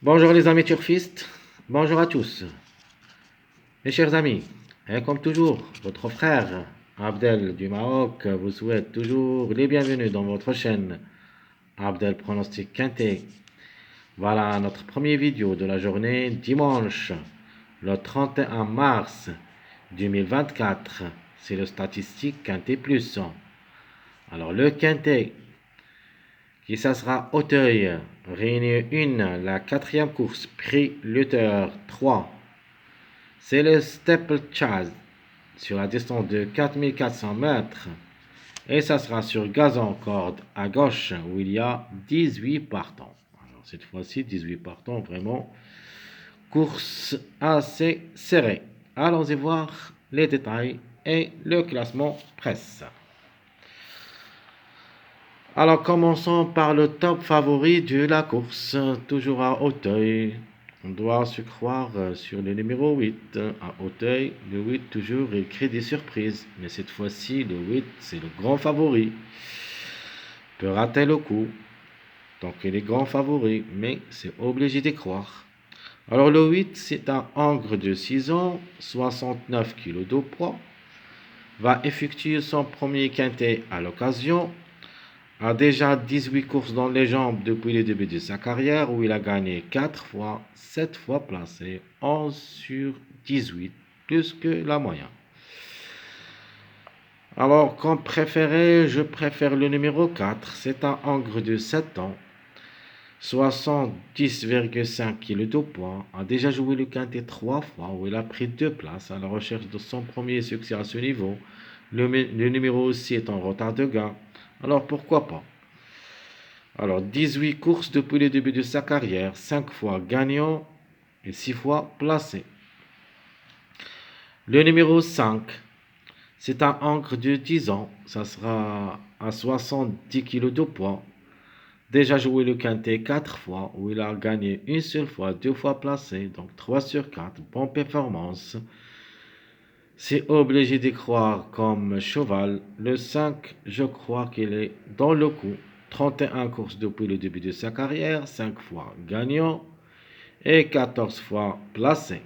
Bonjour les amis turfistes, bonjour à tous. Mes chers amis, et comme toujours, votre frère Abdel du Maroc vous souhaite toujours les bienvenus dans votre chaîne Abdel Pronostic Quintet. Voilà notre première vidéo de la journée dimanche, le 31 mars 2024. C'est le statistique Quintet Plus. Alors le Quintet qui ça sera Auteuil, Réunion 1, la quatrième course, prix Luther 3. C'est le steeplechase sur la distance de 4400 mètres. Et ça sera sur gazon corde à gauche où il y a 18 partants. Alors cette fois-ci, 18 partants, vraiment course assez serrée. Allons-y voir les détails et le classement presse. Alors commençons par le top favori de la course, toujours à Auteuil. On doit se croire sur le numéro 8 à Auteuil. Le 8 toujours, il crée des surprises. Mais cette fois-ci, le 8, c'est le grand favori. Peut rater le coup. Donc il est grand favori, mais c'est obligé d'y croire. Alors le 8, c'est un Angre de 6 ans, 69 kg de poids. Va effectuer son premier quintet à l'occasion. A déjà 18 courses dans les jambes depuis le début de sa carrière où il a gagné 4 fois, 7 fois placé, 11 sur 18, plus que la moyenne. Alors, comme préféré, je préfère le numéro 4. C'est un Angre de 7 ans, 70,5 kg de poids. A déjà joué le quintet 3 fois où il a pris 2 places à la recherche de son premier succès à ce niveau. Le numéro aussi est en retard de gain. Alors, pourquoi pas? Alors, 18 courses depuis le début de sa carrière, 5 fois gagnant et 6 fois placé. Le numéro 5, c'est un Angre de 10 ans, ça sera à 70 kg de poids. Déjà joué le quintet 4 fois, où il a gagné une seule fois, 2 fois placé, donc 3 sur 4, bonne performance. C'est obligé d'y croire comme cheval. Le 5, je crois qu'il est dans le coup. 31 courses depuis le début de sa carrière, 5 fois gagnant et 14 fois placé.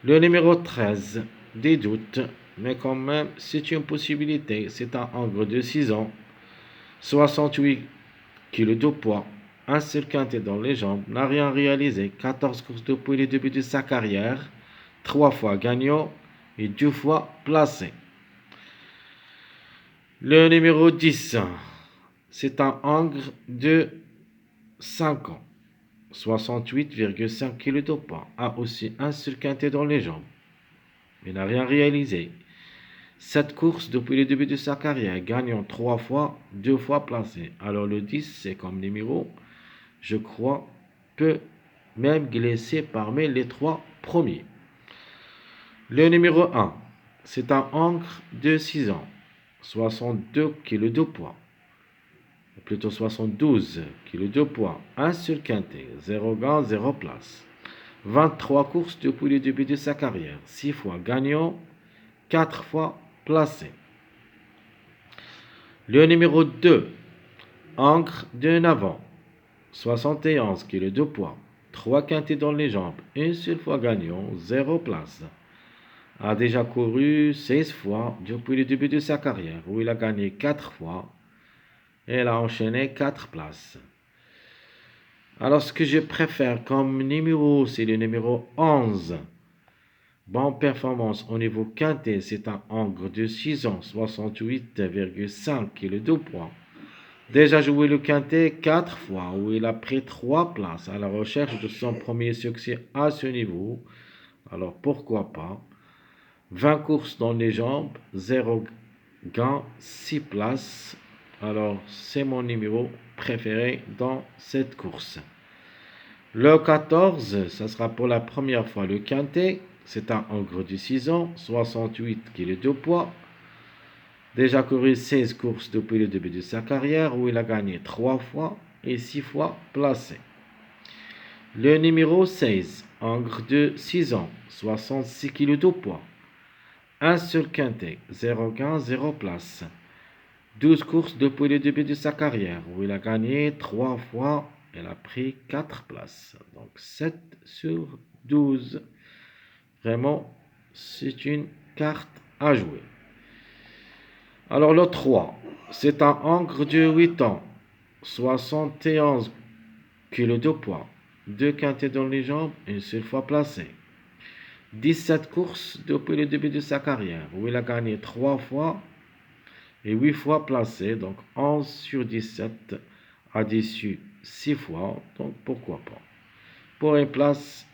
Le numéro 13, des doutes, mais quand même, c'est une possibilité. C'est un Angre de 6 ans, 68 kg de poids, un seul quintet dans les jambes, n'a rien réalisé. 14 courses depuis le début de sa carrière, 3 fois gagnant et 2 fois placé. Le numéro 10, c'est un Angre de 5 ans, 68,5 kg de poids, a aussi un seul quintet dans les jambes, mais n'a rien réalisé. 7 courses depuis le début de sa carrière, gagnant 3 fois, 2 fois placé. Alors le 10, c'est comme numéro, je crois, peut même glisser parmi les 3 premiers. Le numéro 1, c'est un Angre de 6 ans, 62 kg de poids, plutôt 72 kg de poids, un seul quintet, 0 gain, 0 place. 23 courses depuis le début de sa carrière, 6 fois gagnant, 4 fois placé. Le numéro 2, Angre de 9 ans, 71 kg de poids, 3 quintets dans les jambes, une seule fois gagnant, 0 place. A déjà couru 16 fois depuis le début de sa carrière, où il a gagné 4 fois et il a enchaîné 4 places. Alors ce que je préfère comme numéro, c'est le numéro 11. Bonne performance au niveau quintet, c'est un Angre de 6 ans, 68,5 kg de poids. Déjà joué le quintet 4 fois, où il a pris 3 places à la recherche de son premier succès à ce niveau. Alors pourquoi pas? 20 courses dans les jambes, 0 gain, 6 places. Alors c'est mon numéro préféré dans cette course. Le 14, ça sera pour la première fois le quintet. C'est un Angre de 6 ans, 68 kg de poids. Déjà couru 16 courses depuis le début de sa carrière, où il a gagné 3 fois et 6 fois placé. Le numéro 16, Angre de 6 ans, 66 kg de poids. Un seul quintet, 0 gain, 0 place. 12 courses depuis le début de sa carrière, où il a gagné 3 fois elle a pris 4 places. Donc 7 sur 12. Vraiment, c'est une carte à jouer. Alors le 3, c'est un Angre de 8 ans, 71 kg de poids, 2 quintés dans les jambes, une seule fois placé. 17 courses depuis le début de sa carrière, où il a gagné 3 fois et 8 fois placé, donc 11 sur 17, a déçu 6 fois, donc pourquoi pas. Pour une place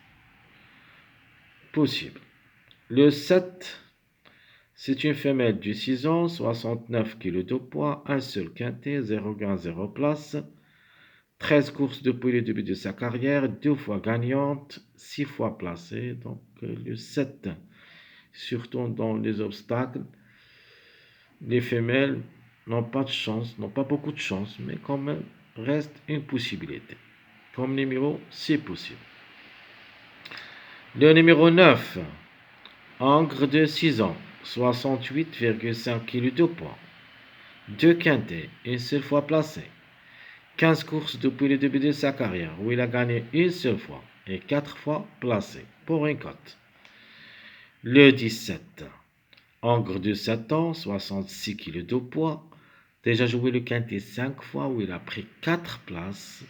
possible. Le 7, c'est une femelle de 6 ans, 69 kg de poids, un seul quintet, 0 gain, 0 place. 13 courses depuis le début de sa carrière, 2 fois gagnante, 6 fois placée. Donc le 7, surtout dans les obstacles, les femelles n'ont pas de chance, n'ont pas beaucoup de chance, mais quand même reste une possibilité. Comme numéro, c'est possible. Le numéro 9, Angre de 6 ans, 68,5 kg de poids, 2 quintets, une seule fois placé. 15 courses depuis le début de sa carrière, où il a gagné une seule fois et 4 fois placé pour une cote. Le 17, Angre de 7 ans, 66 kg de poids, déjà joué le quintet 5 fois, où il a pris 4 places.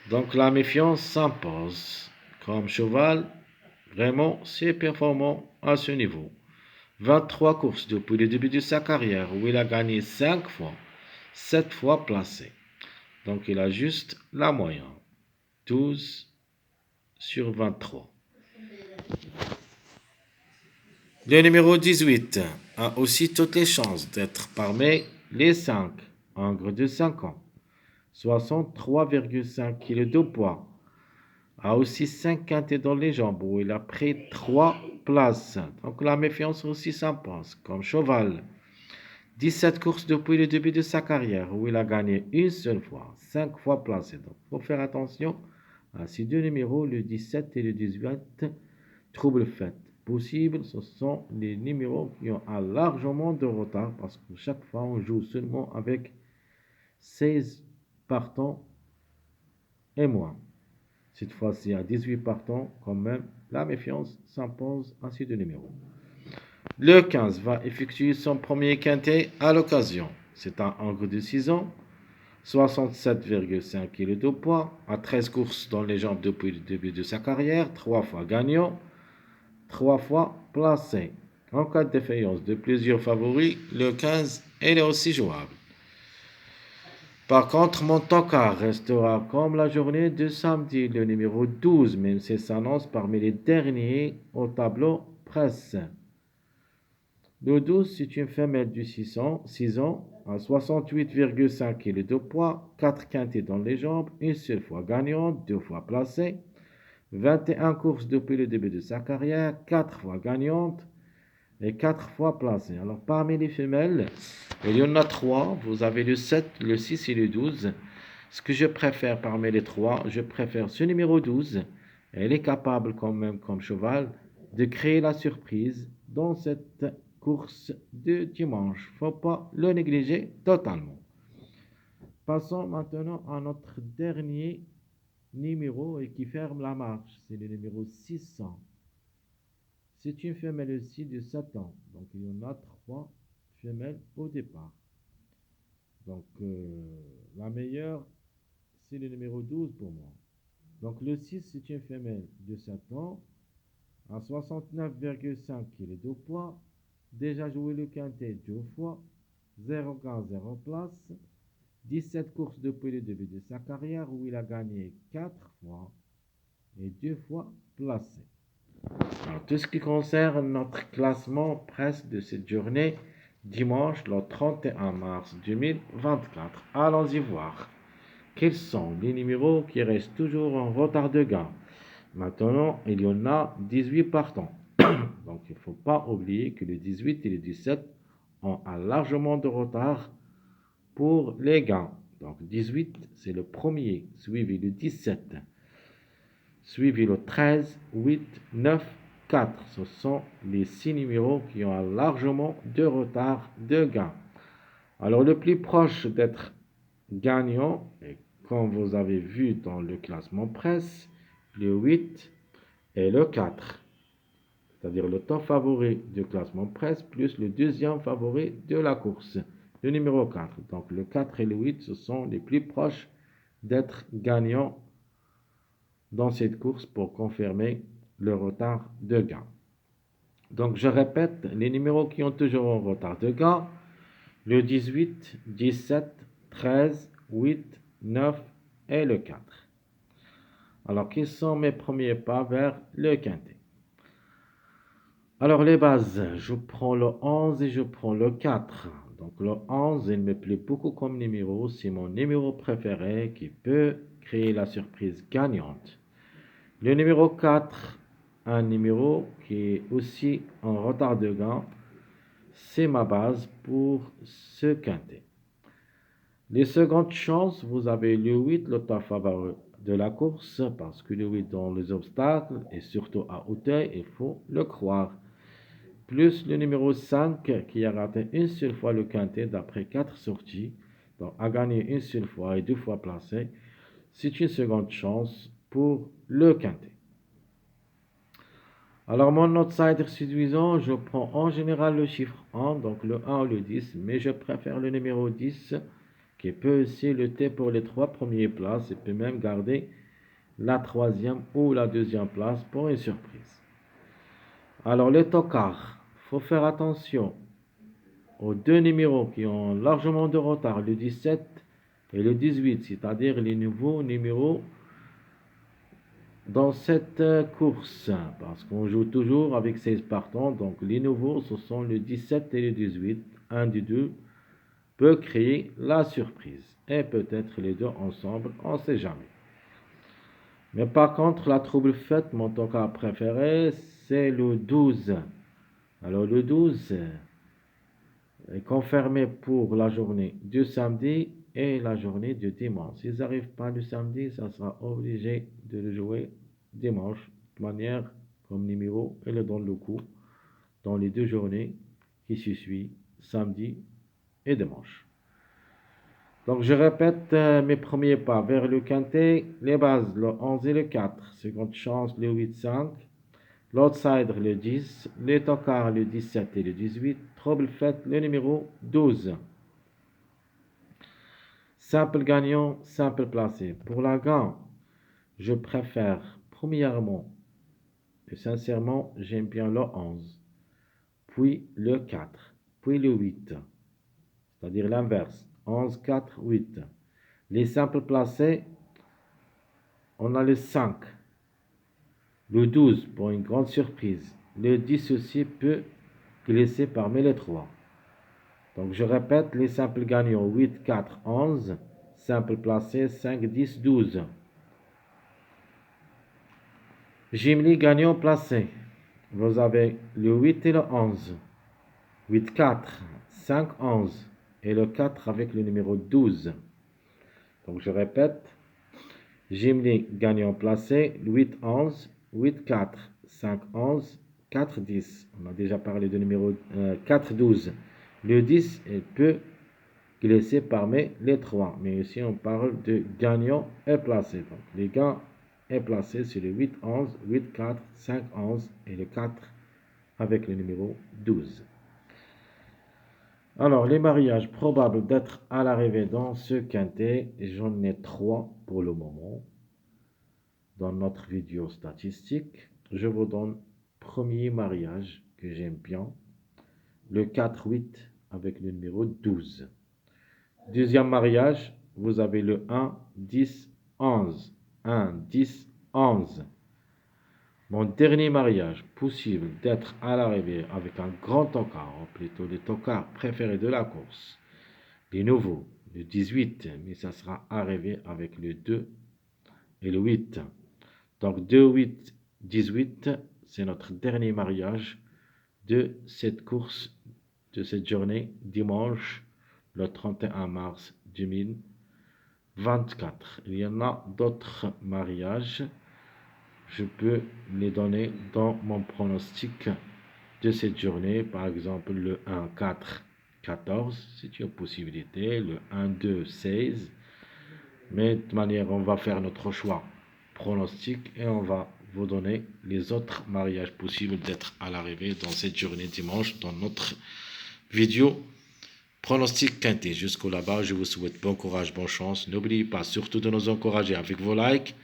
Donc la méfiance s'impose. Comme cheval, vraiment, c'est performant à ce niveau. 23 courses depuis le début de sa carrière, où il a gagné 5 fois, 7 fois placé. Donc il a juste la moyenne. 12 sur 23. Le numéro 18 a aussi toutes les chances d'être parmi les 5 Angre de 5 ans. 63,5 kg de poids. A aussi 5 quintets dans les jambes où il a pris 3 places. Donc la méfiance aussi s'impose. Comme cheval. 17 courses depuis le début de sa carrière où il a gagné une seule fois, 5 fois placé. Donc il faut faire attention à ces deux numéros, le 17 et le 18. Trouble fait possible, ce sont les numéros qui ont un largement de retard parce que chaque fois on joue seulement avec 16 partants et moins. Cette fois-ci à 18 partants, quand même, la méfiance s'impose à ces deux numéros. Le 15 va effectuer son premier quintet à l'occasion. C'est un Angre de 6 ans, 67,5 kg de poids, à 13 courses dans les jambes depuis le début de sa carrière, 3 fois gagnant, 3 fois placé. En cas de défaillance de plusieurs favoris, le 15 est aussi jouable. Par contre, mon tocard restera comme la journée de samedi, le numéro 12, même s'il s'annonce parmi les derniers au tableau presse. Le 12, c'est une femelle de 6 ans, à 68,5 kg de poids, 4 quintets dans les jambes, une seule fois gagnante, 2 fois placée, 21 courses depuis le début de sa carrière, 4 fois gagnante et 4 fois placée. Alors parmi les femelles, il y en a 3, vous avez le 7, le 6 et le 12. Ce que je préfère parmi les 3, je préfère ce numéro 12. Elle est capable quand même comme cheval de créer la surprise dans cette course de dimanche. Faut pas le négliger totalement. Passons maintenant à notre dernier numéro et qui ferme la marche. C'est le numéro 600. C'est une femelle aussi de 7 ans. Donc il y en a 3 femelles au départ. Donc la meilleure, c'est le numéro 12 pour moi. Donc le 6, c'est une femelle de 7 ans à 69,5 kg de poids. Déjà joué le quintet 2 fois, 0 gain, 0 place, 17 courses depuis le début de sa carrière où il a gagné 4 fois et 2 fois placé. Alors, tout ce qui concerne notre classement presse de cette journée, dimanche le 31 mars 2024. Allons-y voir quels sont les numéros qui restent toujours en retard de gain. Maintenant, il y en a 18 partants. Donc, il ne faut pas oublier que le 18 et le 17 ont un largement de retard pour les gains. Donc, 18, c'est le premier, suivi le 17, suivi le 13, 8, 9, 4. Ce sont les 6 numéros qui ont un largement de retard de gain. Alors, le plus proche d'être gagnant, et comme vous avez vu dans le classement presse, le 8 et le 4. C'est-à-dire le top favori du classement presse plus le deuxième favori de la course, le numéro 4. Donc le 4 et le 8, ce sont les plus proches d'être gagnants dans cette course pour confirmer le retard de gain. Donc je répète, les numéros qui ont toujours un retard de gain, le 18, 17, 13, 8, 9 et le 4. Alors, quels sont mes premiers pas vers le quintet? Alors, les bases, je prends le 11 et je prends le 4. Donc, le 11, il me plaît beaucoup comme numéro. C'est mon numéro préféré qui peut créer la surprise gagnante. Le numéro 4, un numéro qui est aussi en retard de gain. C'est ma base pour ce quintet. Les secondes chances, vous avez le 8, le top favori de la course, parce que le 8 dans les obstacles, et surtout à Auteuil, il faut le croire. Plus le numéro 5, qui a raté une seule fois le quintet d'après 4 sorties, donc a gagné une seule fois et 2 fois placé. C'est une seconde chance pour le quintet. Alors, mon outsider séduisant, je prends en général le chiffre 1, donc le 1 ou le 10, mais je préfère le numéro 10, qui peut aussi lutter pour les 3 premières places et peut même garder la troisième ou la deuxième place pour une surprise. Alors, les tocards, il faut faire attention aux deux numéros qui ont largement de retard, le 17 et le 18, c'est-à-dire les nouveaux numéros dans cette course, parce qu'on joue toujours avec 16 partants, donc les nouveaux, ce sont le 17 et le 18. Un des deux peut créer la surprise, et peut-être les deux ensemble, on ne sait jamais. Mais par contre, la trouble faite, mon tocard préféré, c'est le 12. Alors le 12 est confirmé pour la journée du samedi et la journée du dimanche. S'ils n'arrivent pas le samedi, ça sera obligé de le jouer dimanche, de manière comme numéro, et le donne le coup dans les 2 journées qui se suivent, samedi et dimanche. Donc je répète mes premiers pas vers le quintet, les bases, le 11 et le 4, seconde chance, le 8, 5, l'outsider, le 10, les tocards, le 17 et le 18, trouble faite, le numéro 12. Simple gagnant, simple placé. Pour la gagne, je préfère, premièrement, et sincèrement, j'aime bien le 11, puis le 4, puis le 8, c'est-à-dire l'inverse, 11, 4, 8. Les simples placés, on a le 5, le 12 pour une grande surprise. Le 10 aussi peut glisser parmi les 3. Donc je répète, les simples gagnants 8, 4, 11, simple placé 5, 10, 12. Jimmy gagnant placé. Vous avez le 8 et le 11. 8, 4, 5, 11. Et le 4 avec le numéro 12. Donc je répète. Jimmy gagnant placé. 8, 11. 8, 4, 5, 11. 4, 10. On a déjà parlé du numéro 4, 12. Le 10, il peut glisser parmi les 3. Mais ici, on parle de gagnant et placé. Donc les gains est placé sur le 8, 11, 8, 4, 5, 11 et le 4 avec le numéro 12. Alors, les mariages probables d'être à l'arrivée dans ce quintet, j'en ai 3 pour le moment. Dans notre vidéo statistique, je vous donne premier mariage que j'aime bien, le 4-8 avec le numéro 12. Deuxième mariage, vous avez le 1, 10, 11. 1, 10, 11. Mon dernier mariage possible d'être à l'arrivée avec un grand tocard, ou plutôt le tocard préféré de la course, les nouveaux, le 18, mais ça sera arrivé avec le 2 et le 8. Donc 2, 8, 18, c'est notre dernier mariage de cette course, de cette journée, dimanche, le 31 mars 2024. Il y en a d'autres mariages. Je peux les donner dans mon pronostic de cette journée. Par exemple, le 1, 4, 14, c'est une possibilité. Le 1, 2, 16. Mais de toute manière, on va faire notre choix pronostic et on va vous donner les autres mariages possibles d'être à l'arrivée dans cette journée dimanche dans notre vidéo pronostic quinté. Jusqu'au là-bas, je vous souhaite bon courage, bonne chance. N'oubliez pas surtout de nous encourager avec vos likes,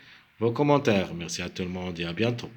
vos commentaires. Merci à tout le monde et à bientôt.